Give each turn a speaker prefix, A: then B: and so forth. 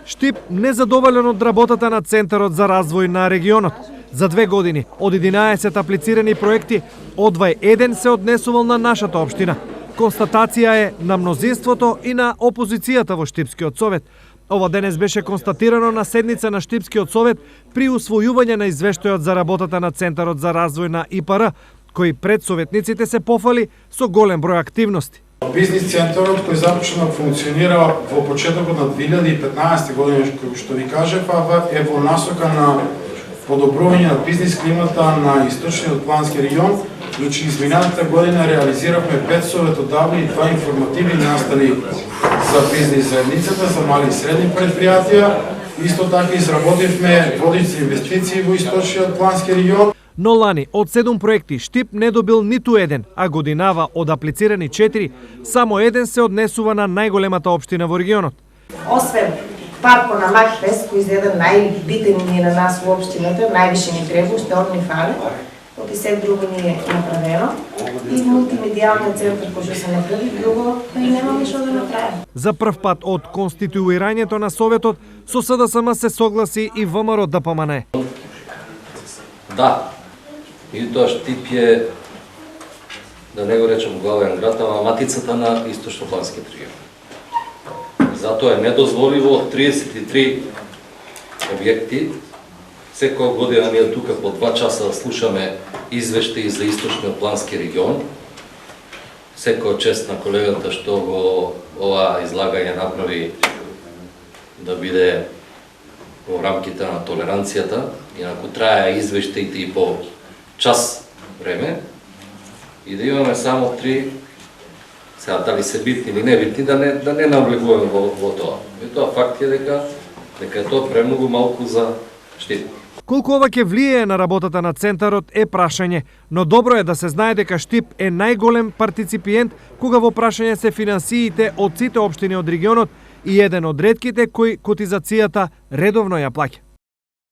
A: Штип незадоволен од работата на Центарот за развој на регионот. За 2 години од 11 аплицирани проекти, одвај еден се однесувал на нашата општина. Констатација е на мнозинството и на опозицијата во Штипскиот совет. Ова денес беше констатирано на седница на Штипскиот совет при усвојување на извештајот за работата на Центарот за развој на ИПР, кој пред советниците се пофали со голем број активности.
B: Бизнис центарот кој започна да функционира во почетокот на 2015 година, што ви кажев, е во насока на подобрување на бизнис климата на источниот плански регион. Значи, изминатата година реализиравме 5 советодавни и 2 информативни настани за бизнис заедницата, за мали и средни предпријатија. Исто така изработивме водици инвестиции во источниот плански регион.
A: Но лани од 7 проекти Штип не добил ниту еден, а годинава од аплицирани 4, само еден се однесува на најголемата општина во регионот.
C: Освен парко на Макфест, кој е еден најбитен ни на нас во општината, највише ни треба, уште од ни фале, оти се друго ни е направено, и мултимедијалниот центар кој што се направи, друго и немаме што да направиме.
A: За прв пат од конституирањето на Советот, со СДСМ се согласи и ВМРО ДПМН.
D: Да, и тоа Штип е, да не го речем главен град, ама матицата на источно-планскиот регион. Затоа е недозволиво 33 објекти. Секоја година ние тука по 2 часа да слушаме извештаи за источниот плански регион. Секоја чест на колегата што го ова излагање направи да биде во рамките на толеранцијата, инаку трае извештаите и по час време, и да имаме само 3, сега дали се битни или не битни, да не навлегуваме во тоа. И тоа факт е дека е тоа премногу малку за Штип.
A: Колку ова ќе влијае на работата на Центарот е прашање, но добро е да се знае дека Штип е најголем партиципиент кога во прашање се финансиите од сите општини од регионот и еден од ретките кои котизацијата редовно ја плаќа.